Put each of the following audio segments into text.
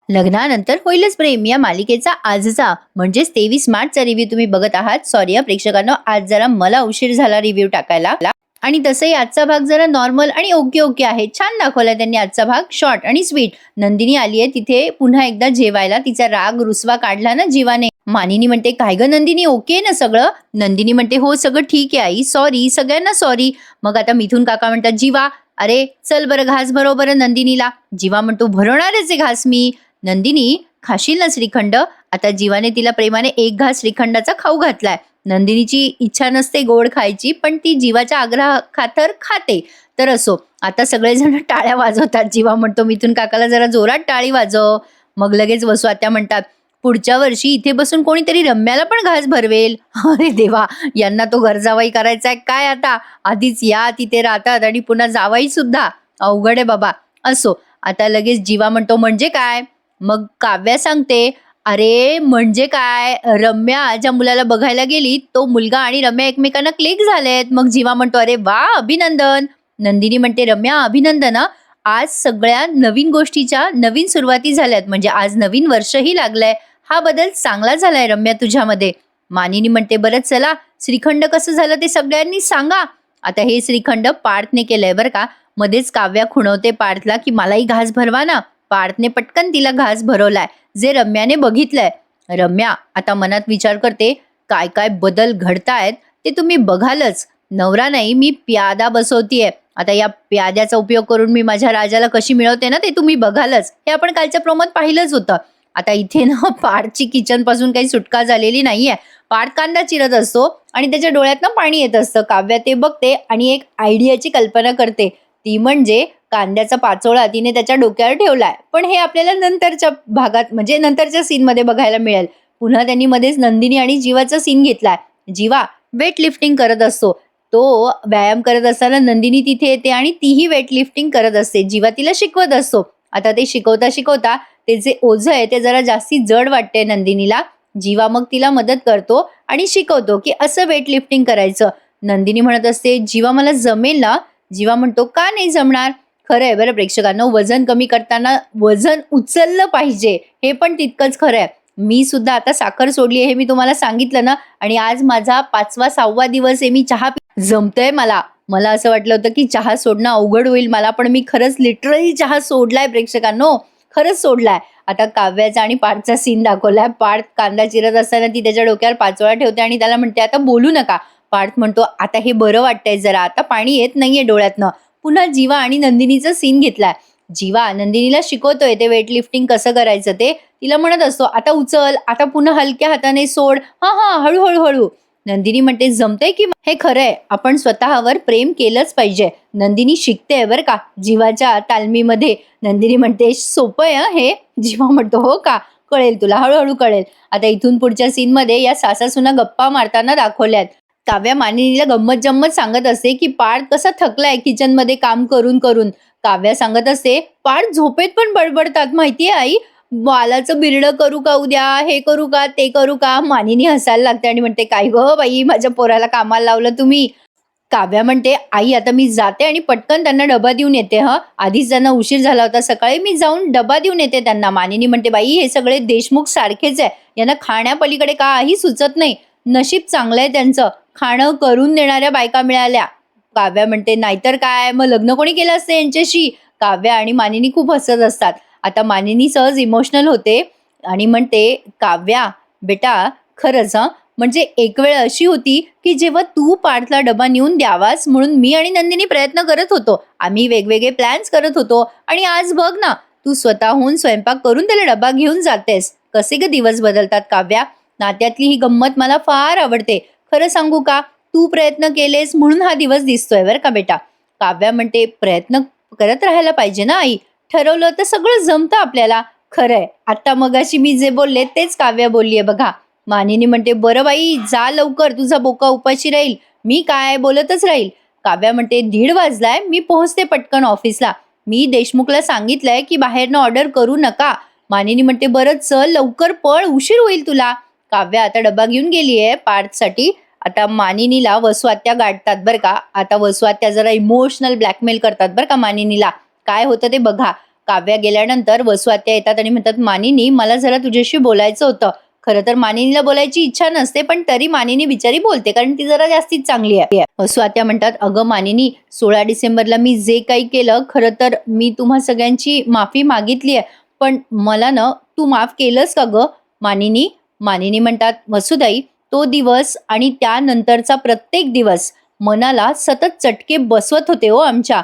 लग्नानंतर होईलच प्रेम या मालिकेचा आजचा म्हणजेच 23 मार्चचा रिव्ह्यू तुम्ही बघत आहात. सॉरी या प्रेक्षकांनो, आज जरा मला उशीर झाला रिव्ह्यू टाकायला. आणि तसंही आजचा भाग जरा नॉर्मल आणि ओके ओके आहे. छान दाखवलाय त्यांनी आजचा भाग, शॉर्ट आणि स्वीट. नंदिनी आली आहे तिथे पुन्हा एकदा जेवायला. तिचा राग रुसवा काढला ना जीवाने. मानिनी म्हणते, काय ग नंदिनी, ओके ना सगळं? नंदिनी म्हणते, हो सगळं ठीक आहे आई, सॉरी, सगळ्यांना सॉरी. मग आता मिथून काका म्हणतात, जीवा अरे चल बरं घास भरव बरं नंदिनीला. जीवा म्हणतो, भरवणारच आहे घास मी. नंदिनी, खाशील ना श्रीखंड? आता जीवाने तिला प्रेमाने एक घास श्रीखंडाचा खाऊ घातलाय. नंदिनीची इच्छा नसते गोड खायची, पण ती जीवाच्या आग्रहाखातर खाते. तर असो, आता सगळेजण टाळ्या वाजवतात. जीवा म्हणतो, मिथून काकाला जरा जोरात टाळी वाजव. मग लगेच वसू आत्या म्हणतात, पुढच्या वर्षी इथे बसून कोणीतरी रम्याला पण घास भरवेल. अरे देवा, यांना तो घरजावाई करायचा काय आता? आधीच या तिथे राहतात आणि पुन्हा जावाई सुद्धा, अवघड आहे बाबा. असो, आता लगेच जीवा म्हणतो, म्हणजे काय? मग काव्या सांगते, अरे म्हणजे काय, रम्या ज्या मुलाला बघायला गेली तो मुलगा आणि रम्या एकमेकांना क्लिक झालेत. मग जीवा म्हणतो, अरे वा अभिनंदन. नंदिनी म्हणते, रम्या अभिनंदन हा. आज सगळ्या नवीन गोष्टीच्या नवीन सुरुवाती झाल्यात, म्हणजे आज नवीन वर्षही लागलंय. हा बदल चांगला झालाय रम्या तुझ्यामध्ये. मानिनी म्हणते, बरं चला, श्रीखंड कसं झालं ते सगळ्यांनी सांगा. आता हे श्रीखंड पार्थने केलंय बरं का. मध्येच काव्या खुणवते पार्थला की मलाही घास भरवा ना. पार्थने पटकन तिला घास भरवलाय, जे रम्याने बघितलंय. रम्या आता मनात विचार करते, काय काय बदल घडतायत ते तुम्ही बघालच. नवरा नाही, मी प्यादा बसवतीये. आता या प्याद्याचा उपयोग करून मी माझ्या राजाला कशी मिळवते ना, ते तुम्ही बघालच. हे आपण कालच्या प्रोमोत पाहिलंच होतं. आता इथे ना पार्थची किचन पासून काही सुटका झालेली नाहीये. पार्थ कांदा चिरत असतो आणि त्याच्या डोळ्यातनं पाणी येत असतं. काव्या ते बघते आणि एक आयडियाची कल्पना करते. ती म्हणजे कांद्याचा पाचोळा तिने त्याच्या डोक्यावर ठेवलाय. पण हे आपल्याला नंतरच्या भागात म्हणजे नंतरच्या सीन मध्ये बघायला मिळेल. पुन्हा त्यांनी मध्येच नंदिनी आणि जीवाचा सीन घेतलाय. जीवा वेट लिफ्टिंग करत असतो. तो व्यायाम करत असताना नंदिनी तिथे येते आणि तीही वेट लिफ्टिंग करत असते. जीवा तिला शिकवत असतो. आता ते शिकवता शिकवता ते जे ओझं आहे ते जरा जास्ती जड वाटते नंदिनीला. जीवा मग तिला मदत करतो आणि शिकवतो की असं वेट लिफ्टिंग करायचं. नंदिनी म्हणत असते, जीवा मला जमेल ना? जीवा म्हणतो, का नाही जमणार? खरं आहे बरं प्रेक्षकांनो, वजन कमी करताना वजन उचललं पाहिजे, हे पण तितकंच खरं आहे. मी सुद्धा आता साखर सोडली आहे, हे मी तुम्हाला सांगितलं ना. आणि आज माझा 5वा-6वा दिवस आहे. मी चहा जमतंय मला. मला असं वाटलं होतं की चहा सोडणं अवघड होईल मला, पण मी खरंच लिटरली चहा सोडलाय प्रेक्षकांनो, खरंच सोडलाय. आता काव्याचा आणि पार्थचा सीन दाखवलाय. पार्थ कांदा चिरत असताना ती त्याच्या डोक्यावर पाचोळा ठेवते आणि त्याला म्हणते, आता बोलू नका. पार्थ म्हणतो, आता हे बरं वाटतंय जरा, आता पाणी येत नाहीये डोळ्यातनं. पुन्हा जीवा आणि नंदिनीचा सीन घेतलाय. जीवा नंदिनीला शिकवतोय ते वेट लिफ्टिंग कसं करायचं ते. तिला म्हणत असतो, आता उचल, आता पुन्हा हलक्या हाताने सोड, हा हा हळूहळू हळू. नंदिनी म्हणते, जमतंय की? हे खरंय, आपण स्वतःवर प्रेम केलंच पाहिजे. नंदिनी शिकते बरं का जीवाच्या तालमीमध्ये. नंदिनी म्हणते, सोपं आहे हे. जीवा म्हणतो, हो का, कळेल तुला, हळूहळू कळेल. आता इथून पुढच्या सीन मध्ये या सासासुना गप्पा मारताना दाखवल्यात. काव्या मानिनीला गंमत जम्मत सांगत असते की पार्थ कसा थकलाय किचन मध्ये काम करून करून. काव्या सांगत असते, पार्थ झोपेत पण बडबडतात माहितीये आई. बालाचं बिरडं करू का उद्या, हे करू का, ते करू का? मानिनी हसायला लागते आणि म्हणते, काय ग बाई, माझ्या पोराला कामाला लावलं तुम्ही. काव्या म्हणते, आई आता मी जाते आणि पटकन त्यांना डबा देऊन येते. आधीच त्यांना उशीर झाला होता सकाळी, मी जाऊन डबा देऊन येते त्यांना. मानिनी म्हणते, बाई हे सगळे देशमुख सारखेच आहे, यांना खाण्यापलीकडे काही सुचत नाही. नशीब चांगलं आहे त्यांचं, खाणं करून देणाऱ्या बायका मिळाल्या. काव्या म्हणते, नाहीतर काय, मग लग्न कोणी केलं असतं यांच्याशी? काव्या आणि मानिनी खूप हसत असतात. आता मानिनी सहज इमोशनल होते आणि म्हणते, काव्या बेटा खरंच म्हणजे एक वेळ अशी होती की जेव्हा तू पार्थला डबा नेऊन द्यावास म्हणून मी आणि नंदिनी प्रयत्न करत होतो. आम्ही वेगवेगळे प्लॅन्स करत होतो आणि आज बघ ना, तू स्वतःहून स्वयंपाक करून त्याला डबा घेऊन जातेस. कसे ग दिवस बदलतात काव्या. नात्यातली ही गंमत मला फार आवडते. खरं सांगू का, तू प्रयत्न केलेस म्हणून हा दिवस दिसतोय बरं का बेटा. काव्या म्हणते, प्रयत्न करत राहायला पाहिजे ना आई, ठरवलं तर सगळं जमतं आपल्याला. खरंय, आता मगाशी मी जे बोलले तेच काव्या बोललीये बघा. मानिनी म्हणते, बरं बाई जा लवकर, तुझा बोका उपाशी राहील, मी काय बोलतच राहील. काव्या म्हणते, 1:30 वाजलाय, मी पोहोचते पटकन ऑफिसला. मी देशमुखला सांगितलंय की बाहेरनं ऑर्डर करू नका. मानिनी म्हणते, बरं चल लवकर पळ, उशीर होईल तुला. काव्या आता डबा घेऊन गेलीये पार्थसाठी. आता मानिनीला वसू आत्या गाठतात बरं का. आता वसू आत्या जरा इमोशनल ब्लॅकमेल करतात बरं का मानिनीला. काय होतं ते बघा. काव्या गेल्यानंतर वसू आत्या येतात आणि म्हणतात, "मानिनी, मला जरा तुझ्याशी बोलायचं होतं." खरं तर मानिनीला बोलायची इच्छा नसते, पण तरी मानिनी बिचारी बोलते, कारण ती जरा जास्तीच चांगली आहे. वसू आत्या म्हणतात, "अगं मानिनी, 16 डिसेंबरला मी जे काही केलं, खरं तर मी तुम्हा सगळ्यांची माफी मागितली आहे. पण मला ना तू माफ केलंस का गं मानिनी?" मानिनी म्हणतात, "वसुताई, तो दिवस आणि त्यानंतरचा प्रत्येक दिवस मनाला सतत चटके बसवत होते हो आमच्या.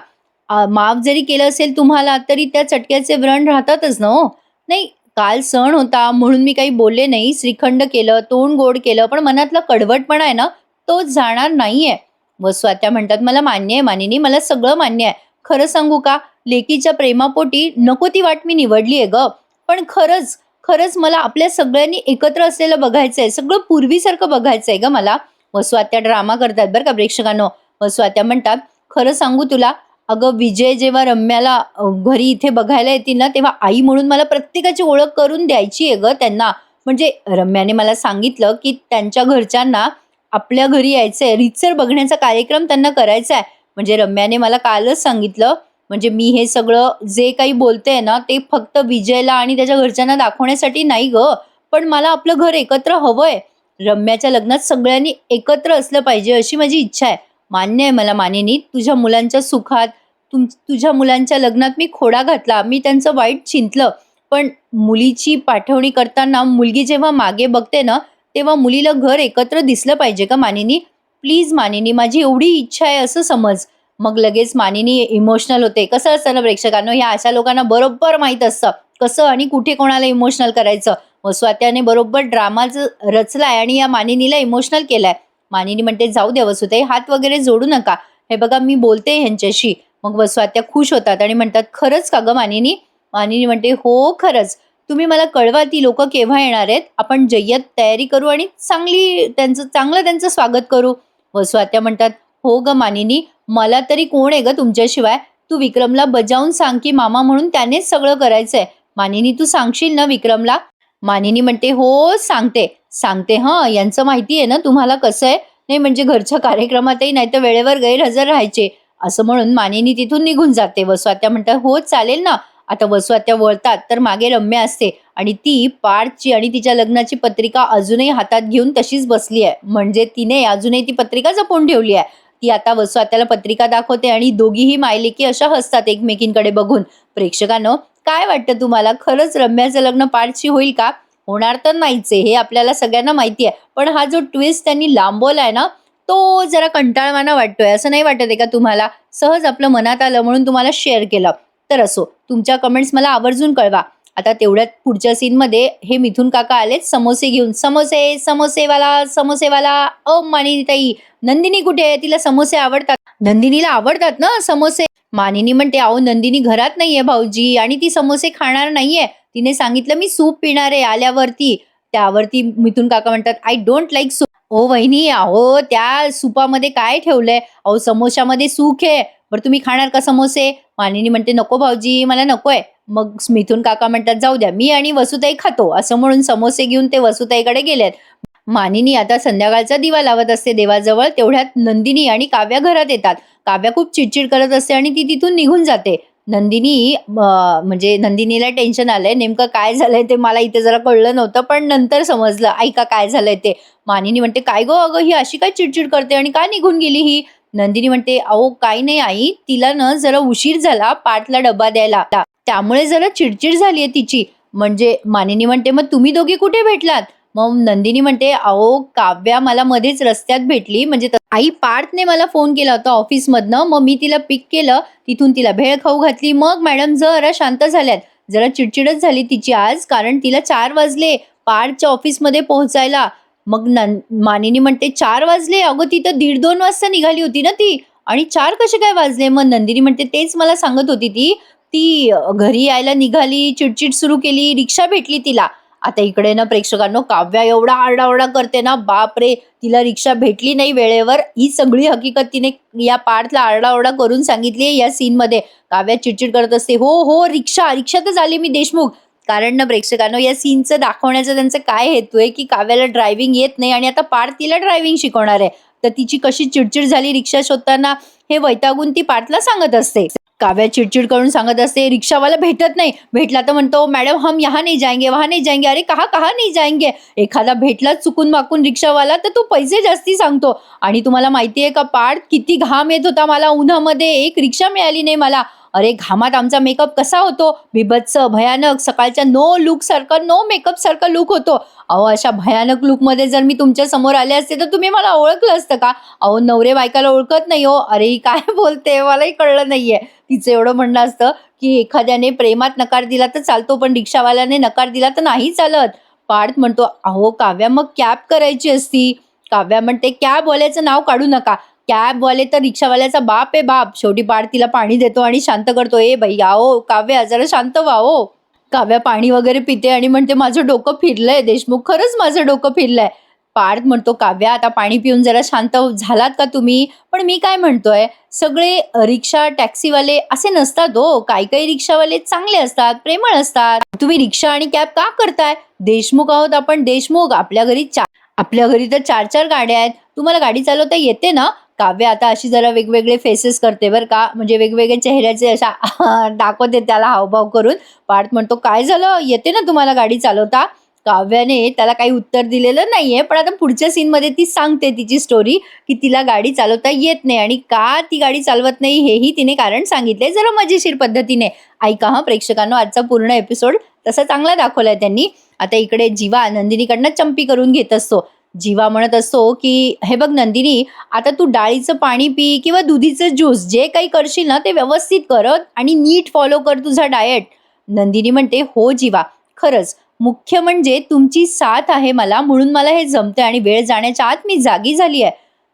माफ जरी केलं असेल तुम्हाला, तरी त्या चटक्याचे व्रण राहतातच ना हो. नाही, काल सण होता म्हणून मी काही बोलले नाही. श्रीखंड केलं, तोंड गोड केलं, पण मनातला कडवटपणा आहे ना, तो जाणार नाहीये." वसू आत्या म्हणतात, "मला मान्य आहे मानिनी, मला सगळं मान्य आहे. खरं सांगू का, लेकीच्या प्रेमापोटी नको ती वाट मी निवडली आहे गं. पण खरंच, खरंच मला आपल्या सगळ्यांनी एकत्र असलेलं बघायचंय. सगळं पूर्वीसारखं बघायचंय गं मला." वसू आत्या ड्रामा करतात बरं का प्रेक्षकांनो. वसू आत्या म्हणतात, "खरं सांगू तुला, अगं विजय जेव्हा रम्याला घरी इथे बघायला येतील ना, तेव्हा आई म्हणून मला प्रत्येकाची ओळख करून द्यायची आहे गं त्यांना. म्हणजे रम्याने मला सांगितलं, की त्यांच्या घरच्यांना आपल्या घरी यायचंय. रीतसर बघण्याचा कार्यक्रम त्यांना करायचा आहे. म्हणजे रम्याने मला कालच सांगितलं. म्हणजे मी हे सगळं जे काही बोलतेय ना, ते फक्त विजयला आणि त्याच्या घरच्यांना दाखवण्यासाठी नाही गं, पण मला आपलं घर एकत्र हवंय. रम्याच्या लग्नात सगळ्यांनी एकत्र असलं पाहिजे अशी माझी इच्छा आहे. मान्य आहे मला मानिनी, तुझ्या मुलांच्या सुखात, तुझ्या मुलांच्या लग्नात मी खोडा घातला. मी त्यांचं वाईट चिंतलं. पण मुलीची पाठवणी करताना मुलगी जेव्हा मागे बघते ना, तेव्हा मुलीला घर एकत्र दिसलं पाहिजे का मानिनी? प्लीज मानिनी, माझी एवढी इच्छा आहे असं समज." मग लगेच मानिनी इमोशनल होते. कसं असतं ना प्रेक्षकांनो, ह्या अशा लोकांना बरोबर माहीत असतं, कसं आणि कुठे कोणाला इमोशनल करायचं. वसू आत्याने बरोबर ड्रामाचं रचलाय आणि या मानिनीला इमोशनल केलाय. मानिनी म्हणते, "जाऊ द्या वसुताई, हात वगैरे जोडू नका. हे बघा मी बोलते ह्यांच्याशी." मग वसू आत्या खुश होतात आणि म्हणतात, "खरंच का गं मानिनी?" मानिनी म्हणते, "हो, खरंच. तुम्ही मला कळवा ती लोकं केव्हा येणार आहेत. आपण जय्यत तयारी करू आणि चांगलं त्यांचं स्वागत करू." वसू आत्या म्हणतात, "हो गं मानिनी, मला तरी कोण आहे गं तुमच्याशिवाय? तू विक्रमला बजावून सांग की मामा म्हणून त्यानेच सगळं करायचंय. मानिनी, तू सांगशील ना विक्रमला?" मानिनी म्हणते, "हो, सांगते. सांगते हं. यांचं माहिती आहे ना तुम्हाला कसं आहे. नाही म्हणजे घरच्या कार्यक्रमातही नाहीतर वेळेवर गैरहजर राहायचे." असं म्हणून मानिनी तिथून निघून जाते. वसू आत्या म्हणतात, "हो, चालेल ना." आता वसू आत्या वळतात तर मागे रम्या असते आणि ती पार्थची आणि तिच्या लग्नाची पत्रिका अजूनही हातात घेऊन तशीच बसली आहे. म्हणजे तिने अजूनही ती पत्रिका जपून ठेवली आहे. ती आता वसू आत्याला पत्रिका दाखवते आणि दोघीही मायलेकी अशा हसतात एकमेकींकडे बघून. प्रेक्षकांनो, काय वाटतं तुम्हाला, खरंच रम्याचं लग्न पार्थशी होईल का? होणार तर नाहीच आहे, हे आपल्याला सगळ्यांना माहिती आहे. पण हा जो ट्विस्ट त्यांनी लांबवलाय ना, तो जरा कंटाळवाणा वाटतोय. असं नाही वाटत आहे का तुम्हाला? सहज आपलं मनात आलं म्हणून तुम्हाला शेअर केलं. तर असो, तुमच्या कमेंट्स मला आवर्जून कळवा. आता तेवढ्यात पुढच्या सीनमध्ये हे मिथुन काका आलेत समोसे घेऊन. "समोसे, समोसेवाला, समोसेवाला." "ओ मानिनीताई, नंदिनी कुठे आहे? तिला समोसे आवडतात." "नंदिनीला आवडतात ना समोसे." मानिनी म्हणते, "अहो नंदिनी घरात नाहीये भाऊजी आणि ती समोसे खाणार नाहीये. तिने सांगितलं मी सूप पिणार आहे आल्यावरती." त्यावरती मिथुन काका म्हणतात, "आय डोंट लाइक सूप." "ओ वहिनी, अहो त्या सुपामध्ये काय ठेवलंय? अहो समोशामध्ये सूप आहे. बरं तुम्ही खाणार का समोसे?" मानिनी म्हणते, "नको भाऊजी, मला नकोय." मग मिथुन काका म्हणतात, "जाऊ द्या, मी आणि वसुताई खातो." असं म्हणून समोसे घेऊन ते वसुताईकडे गेलेत. मानिनी आता संध्याकाळचा दिवा लावत असते देवाजवळ. तेवढ्यात नंदिनी आणि काव्या घरात येतात. काव्या खूप चिडचिड करत असते आणि ती तिथून निघून जाते. नंदिनी म्हणजे नंदिनीला टेन्शन आलंय. नेमकं काय झालंय ते मला इथे जरा कळलं नव्हतं, पण नंतर समजलं. ऐका काय झालंय ते. मानिनी म्हणते, "काय गं अगं, ही अशी काय चिडचिड करते आणि का निघून गेली ही?" नंदिनी म्हणते, "अहो काही नाही आई, तिला ना जरा उशीर झाला पार्थला डब्बा द्यायला. त्यामुळे जरा चिडचिड झालीये तिची." म्हणजे मानिनी म्हणते, "मग तुम्ही दोघी कुठे भेटलात?" मग नंदिनी म्हणते, "अहो काव्या मला मध्येच रस्त्यात भेटली. म्हणजे आई पार्थने मला फोन केला होता ऑफिसमधनं. मग मी तिला पिक केलं. तिथून तिला भेळ खाऊ घातली. मग मॅडम जरा शांत झाल्यात. जरा चिडचिडच झाली तिची आज, कारण तिला 4 वाजले पार्थच्या ऑफिसमध्ये पोहोचायला." मग मानिनी म्हणते, "4 वाजले? अगं ती तर 1:30-2 वाजता निघाली होती ना ती, आणि 4 कसे काय वाजले?" मग नंदिनी म्हणते, "तेच मला सांगत होती ती. ती घरी यायला निघाली, चिडचिड सुरू केली, रिक्षा भेटली तिला." आता इकडे ना प्रेक्षकांनो, काव्या एवढा आरडाओरडा करते ना, बापरे! तिला रिक्षा भेटली नाही वेळेवर. ही सगळी हकीकत तिने या पार्थला आरडाओरडा करून सांगितली आहे या सीनमध्ये. काव्या चिडचिड करत असते, "हो, हो, रिक्षातच आले मी देशमुख." कारण ना प्रेक्षकांनो, या सीनचं दाखवण्याचा त्यांचा काय हेतू आहे, की काव्याला ड्रायव्हिंग येत नाही आणि आता पार्थ तिला ड्रायव्हिंग शिकवणार आहे. तर तिची कशी चिडचिड झाली रिक्षा शोधताना हे वैतागून ती पार्थला सांगत असते. काव्या चिडचिड करून सांगत असते, रिक्षावाला भेटत नाही. भेटला तर म्हणतो, "मॅडम हम यहाँ नहीं जाएंगे, वहाँ नहीं जाएंगे." अरे कहाँ कहाँ नहीं जाएंगे? एखादा भेटला चुकून माकून रिक्षावाला तर तो पैसे जास्ती सांगतो. आणि तुम्हाला माहिती आहे का पार्थ, किती घाम येत होता मला उन्हामध्ये, एक रिक्षा मिळाली नाही मला. अरे घामात आमचा मेकअप कसा होतो, बिभत्स भयानक, सकाळच्या नो लुक सारखा, नो मेकअप सारखा लुक होतो. अहो अशा भयानक लुकमध्ये जर मी तुमच्या समोर आले असते तर तुम्ही मला ओळखलं असतं का? अहो नवरे बायकाला ओळखत नाही हो. अरे ही काय बोलते, मलाही कळलं नाहीये. तिचं एवढं म्हणणं असतं की एखाद्याने प्रेमात नकार दिला तर चालतो, पण रिक्षावाल्याने नकार दिला तर नाही चालत. पार्थ म्हणतो, अहो काव्या मग कॅब करायची असती. काव्या म्हणते, कॅबवाल्याचं नाव काढू नका. कॅबवाले तर रिक्षावाल्याचा बाप आहे बाप. शेवटी पार्थ तिला पाणी देतो आणि शांत करतो. ए बाई आओ काव्या, जरा शांत व्हा हो. काव्या पाणी वगैरे पिते आणि म्हणते, माझं डोकं फिरलंय देशमुख, खरंच माझं डोकं फिरलंय. पार्थ म्हणतो, काव्या आता पाणी पिऊन जरा शांत झालात का तुम्ही? पण मी काय म्हणतोय, सगळे रिक्षा टॅक्सीवाले असे नसतात हो. काही काही रिक्षावाले चांगले असतात, प्रेमळ असतात. तुम्ही रिक्षा आणि कॅब का करताय? देशमुख आहोत आपण, देशमुख. आपल्या घरी तर 4-4 गाड्या आहेत. तुम्हाला गाडी चालवता येते ना? काव्या आता अशी जरा वेगवेगळे फेसेस करते बरं का, म्हणजे वेगवेगळे चेहऱ्याचे अशा दाखवते त्याला हावभाव करून. पार्थ म्हणतो, काय झालं, येते ना तुम्हाला गाडी चालवता? काव्याने त्याला काही उत्तर दिलेलं नाहीये, पण आता पुढच्या सीनमध्ये ती सांगते तिची स्टोरी की तिला गाडी चालवता येत नाही आणि का ती गाडी चालवत नाही हेही तिने कारण सांगितले जरा मजेशीर पद्धतीने. ऐका हा प्रेक्षकांनो, आजचा पूर्ण एपिसोड तसा चांगला दाखवलाय त्यांनी. आता इकडे जीवा नंदिनीकडनं चंपी करून घेत असतो. जीवा म्हणत असतो की हे बघ नंदिनी, आता तू डाळीचं पाणी पी किंवा दुधीचं ज्यूस जे काही करशील ना ते व्यवस्थित कर आणि नीट फॉलो कर तुझा डाएट. नंदिनी म्हणते, हो जीवा, खरंच मुख्य म्हणजे तुमची साथ आहे मला, म्हणून मला हे जमतंय आणि वेळ जाण्याच्या आत मी जागी झाली आहे.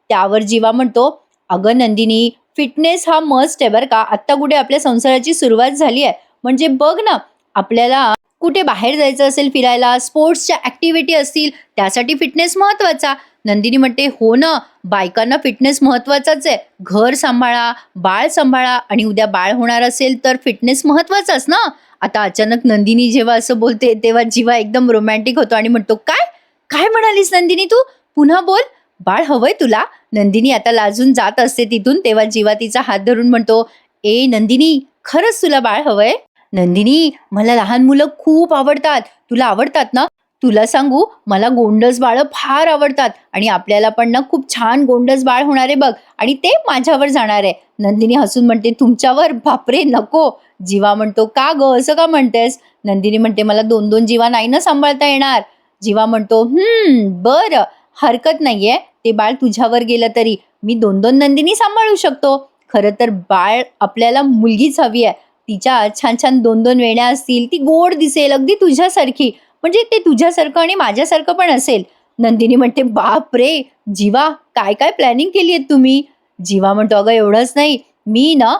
त्यावर जीवा म्हणतो, अगं नंदिनी, फिटनेस हा मस्ट आहे बरं का. आत्ता कुठे आपल्या संसाराची सुरुवात झाली आहे. म्हणजे बघ ना, आपल्याला कुठे बाहेर जायचं असेल फिरायला, स्पोर्ट्सच्या ऍक्टिव्हिटी असतील, त्यासाठी फिटनेस महत्वाचा. नंदिनी म्हणते, हो ना, बायकांना फिटनेस महत्वाचाच आहे. घर सांभाळा, बाळ सांभाळा आणि उद्या बाळ होणार असेल तर फिटनेस महत्वाचाच ना. आता अचानक नंदिनी जेव्हा असं बोलते तेव्हा जीवा एकदम रोमॅन्टिक होतो आणि म्हणतो, काय काय म्हणालीस नंदिनी तू? पुन्हा बोल. बाळ हवंय तुला? नंदिनी आता लाजून जात असते तिथून, तेव्हा जीवा तिचा हात धरून म्हणतो, ए नंदिनी, खरंच तुला बाळ हवंय? नंदिनी, मला लहान मुलं खूप आवडतात. तुला आवडतात ना? तुला सांगू, मला गोंडस बाळ फार आवडतात आणि आपल्याला पण ना खूप छान गोंडस बाळ होणार आहे बघ, आणि ते माझ्यावर जाणार आहे. नंदिनी हसून म्हणते, तुमच्यावर? बापरे नको. जीवा म्हणतो, का ग असं का म्हणतेस? नंदिनी म्हणते, मला 2-2 जीवा नाही ना सांभाळता येणार. जीवा म्हणतो, बरं, हरकत नाहीये, ते बाळ तुझ्यावर गेलं तरी मी 2-2 नंदिनी सांभाळू शकतो. खरं तर बाळ आपल्याला मुलगीच हवी आहे. तिच्या छान छान 2-2 वेण्या असतील, ती गोड दिसेल अगदी तुझ्यासारखी, म्हणजे ते तुझ्यासारखं आणि माझ्यासारखं पण असेल. नंदिनी म्हणते, बाप रे जीवा, काय काय प्लॅनिंग केली आहे तुम्ही? जीवा म्हणतो, अगं एवढंच नाही, मी ना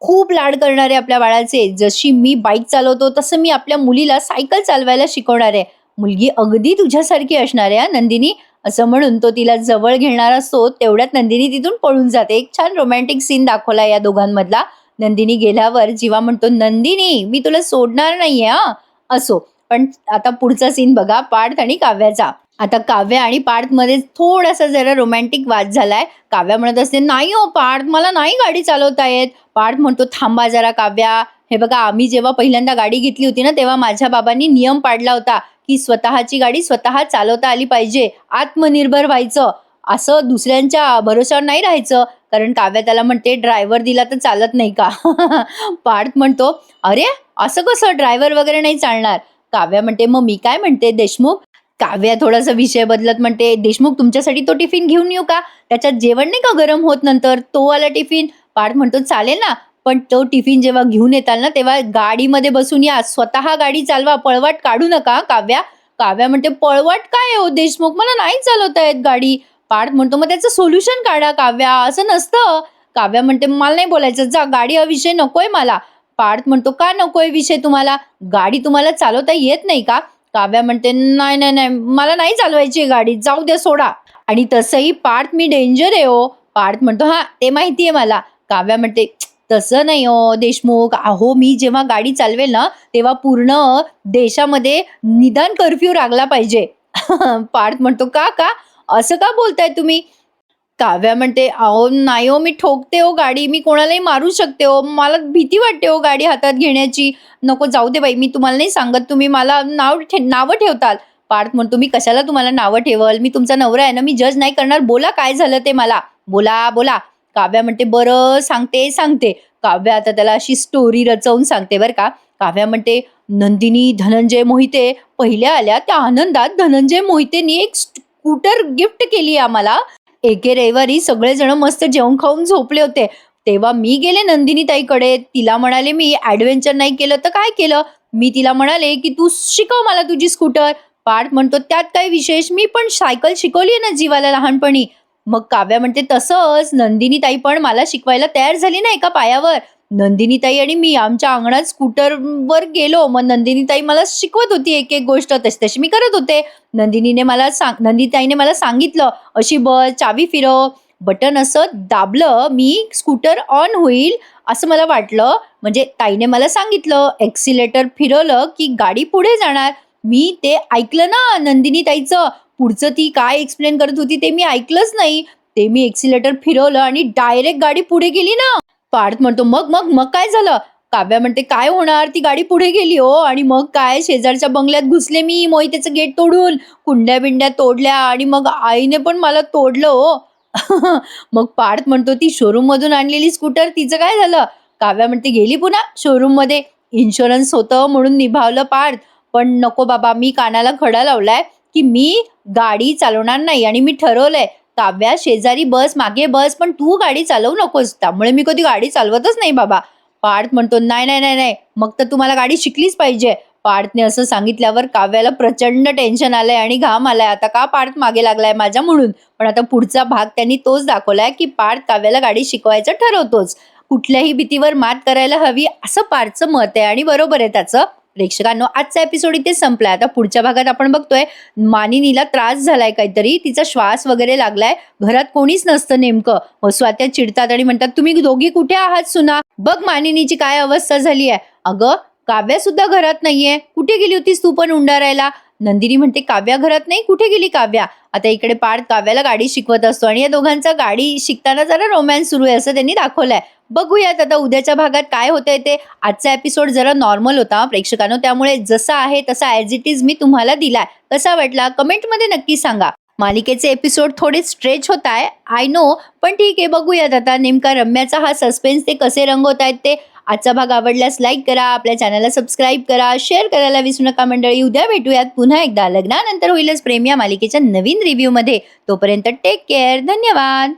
खूप लाड करणार आहे आपल्या बाळाचे. जशी मी बाईक चालवतो तसं मी आपल्या मुलीला सायकल चालवायला शिकवणार आहे. मुलगी अगदी तुझ्यासारखी असणार आहे हा नंदिनी. असं म्हणून तो तिला जवळ घेणार असतो, तेवढ्यात नंदिनी तिथून पळून जाते. एक छान रोमॅन्टिक सीन दाखवला या दोघांमधला. नंदिनी गेल्यावर जीवा म्हणतो, नंदिनी, मी तुला सोडणार नाहीये हा. असो, पण आता पुढचा सीन बघा, पार्थ आणि काव्याचा. आता काव्य आणि पार्थ मध्ये थोडासा जरा रोमॅन्टिक वाद झालाय. काव्या म्हणत असते, नाही हो पार्थ, मला नाही गाडी चालवता येत. पार्थ म्हणतो, थांबा जरा काव्या, हे बघा आम्ही जेव्हा पहिल्यांदा गाडी घेतली होती ना तेव्हा माझ्या बाबांनी नियम पाडला होता की स्वतःची गाडी स्वतः चालवता आली पाहिजे, आत्मनिर्भर व्हायचं, असं दुसऱ्यांच्या भरोशावर नाही राहायचं. कारण काव्या त्याला म्हणते, ड्रायव्हर दिला तर चालत नाही का? पार्थ म्हणतो, अरे असं कसं, ड्रायव्हर वगैरे नाही चालणार. काव्या म्हणते, मग मी काय म्हणते देशमुख. काव्या थोडासा विषय बदलत म्हणते, देशमुख तुमच्यासाठी तो टिफिन घेऊन येऊ का? त्याच्यात जेवण नाही का गरम होत नंतर, तो वाला टिफिन. पार्थ म्हणतो, चालेल ना, पण तो टिफिन जेव्हा घेऊन येताल ना तेव्हा गाडीमध्ये बसून या, स्वतः गाडी चालवा, पळवाट काढू नका. काव्या काव्या म्हणते, पळवाट काय हो देशमुख, मला नाही चालवता येत गाडी. पार्थ म्हणतो, मग त्याचं सोल्युशन काढा काव्या, असं नसतं. काव्या म्हणते, मला नाही बोलायचं, जा, गाडी हा विषय नकोय मला. पार्थ म्हणतो, का नकोय विषय तुम्हाला? गाडी तुम्हाला चालवता येत नाही का? काव्या म्हणते, नाही नाही नाही, मला नाही चालवायची गाडी, जाऊ द्या, सोडा. आणि तसंही पार्थ मी डेंजर आहे हो. पार्थ म्हणतो, हा ते माहितीये मला. काव्या म्हणते, तसं नाही हो देशमुख, अहो मी जेव्हा गाडी चालवेल ना तेव्हा पूर्ण देशामध्ये निदान कर्फ्यू लागला पाहिजे. पार्थ म्हणतो, का का असं का बोलताय तुम्ही? काव्या म्हणते, "अहो नाही हो, मी ठोकते हो गाडी. मी कोणालाही मारू शकते हो. मला भीती वाटते हो गाडी हातात घेण्याची. नको जाऊ दे बाई, मी तुम्हाला नाही सांगत. तुम्ही मला नावं ठेवताल." पार्थ म्हणतो, "मी कशाला तुम्हाला नावं ठेवल? मी तुमचा नवरा आहे ना, मी जज नाही करणार. बोला काय झालं ते मला. बोला, बोला." काव्या म्हणते, "बरं सांगते, सांगते." काव्या आता त्याला अशी स्टोरी रचवून सांगते बरं का. काव्या म्हणते, "नंदिनी धनंजय मोहिते पहिल्या आल्या. त्या आनंदात धनंजय मोहितेनी एक स्कूटर गिफ्ट केली आम्हाला. एके रविवारी सगळेजण मस्त जेवून खाऊन झोपले होते. तेव्हा मी गेले नंदिनी ताईकडे. तिला म्हणाले, मी ॲडव्हेंचर नाही केलं तर काय केलं? मी तिला म्हणाले, की "तू शिकव मला तुझी स्कूटर." पार्थ म्हणतो, "त्यात काय विशेष? मी पण सायकल शिकवली आहे ना जीवाला लहानपणी." मग काव्या म्हणते, "तसंच नंदिनी ताई पण मला शिकवायला तयार झाली ना एका पायावर. नंदिनी ताई आणि मी आमच्या अंगणात स्कूटरवर गेलो. मग नंदिनी ताई मला शिकवत होती एक-एक गोष्ट. तशी-तशी मी करत होते. नंदिनीताईने मला सांगितलं, "अशी बस, चावी फिरव." बटन असं दाबलं मी स्कूटर ऑन होईल असं मला वाटलं. म्हणजे ताईने मला सांगितलं, एक्सिलेटर फिरवलं की गाडी पुढे जाणार. मी ते ऐकलं ना नंदिनी ताईचं. पुढचं ती काय एक्सप्लेन करत होती ते मी ऐकलंच नाही. ते मी एक्सिलेटर फिरवलं आणि डायरेक्ट गाडी पुढे गेली ना. पार्थ म्हणतो, "मग, मग, मग काय झालं?" काव्या म्हणते, "काय होणार? ती गाडी पुढे गेली हो आणि मग काय शेजारच्या बंगल्यात घुसले मी मोहितेचं गेट तोडून. कुंड्या-बिंड्या तोडल्या आणि मग आईने पण मला तोडलं हो." मग पार्थ म्हणतो, "ती शोरूममधून आणलेली स्कूटर तिचं काय झालं?" काव्या म्हणते, "गेली पुन्हा शोरूममध्ये. इन्शुरन्स होतं म्हणून निभावलं पार्थ. पण नको बाबा, मी कानाला खडा लावलाय, की मी गाडी चालवणार नाही आणि मी ठरवलंय, काव्या शेजारी बस, मागे बस, पण तू गाडी चालवू नकोस. त्यामुळे मी कधी गाडी चालवतच नाही बाबा." पार्थ म्हणतो, "नाही, नाही, नाही, नाही. मग तर तुम्हाला गाडी शिकलीच पाहिजे." पार्थने असं सांगितल्यावर काव्याला प्रचंड टेन्शन आलंय आणि घाम आलाय. आता का पार्थ मागे लागलाय माझ्या म्हणून. पण आता पुढचा भाग त्यांनी तोच दाखवलाय, की पार्थ काव्याला गाडी शिकवायचं ठरवतोच. कुठल्याही भीतीवर मात करायला हवी असं पार्थचं मत आहे आणि बरोबर आहे त्याचं. प्रेक्षकांनो, आजचा एपिसोड इथे संपलाय. आता पुढच्या भागात आपण बघतोय मानिनीला त्रास झालाय काहीतरी, तिचा श्वास वगैरे लागलाय. घरात कोणीच नसतं नेमकं. मग स्वात्या चिडतात आणि म्हणतात, "तुम्ही दोघी कुठे आहात सुना? बघ मानिनीची काय अवस्था झाली आहे." "अगं, काव्या सुद्धा घरात नाहीये. कुठे गेली होतीस तू पण उंडारायला?" नंदिनी म्हणते, "काव्या घरात नाही. कुठे गेली काव्या?" आता इकडे पार्थ काव्याला गाडी शिकवत असतो आणि या दोघांचा गाडी शिकताना जरा रोमॅन्स सुरू आहे असं त्यांनी दाखवलंय. बघूयात आता उद्याच्या भागात काय होतंय ते. आजचा एपिसोड जरा नॉर्मल होता प्रेक्षकांनो, त्यामुळे जसा आहे तसा ॲज इट इज मी तुम्हाला दिलाय. कसा वाटला कमेंटमध्ये नक्की सांगा. मालिकेचे एपिसोड थोडे स्ट्रेच होत आहे, आय नो, पण ठीक आहे, बघूयात आता नेमका रम्याचा हा सस्पेन्स ते कसे रंगवतायत ते. आजचा भाग आवडल्यास लाईक करा, आपल्या चॅनलला सबस्क्राईब करा, शेअर करायला विसरू नका मंडळी. उद्या भेटूयात पुन्हा एकदा लग्नानंतर होईलच प्रेम या मालिकेच्या नवीन रिव्ह्यूमध्ये. तोपर्यंत टेक केअर. धन्यवाद.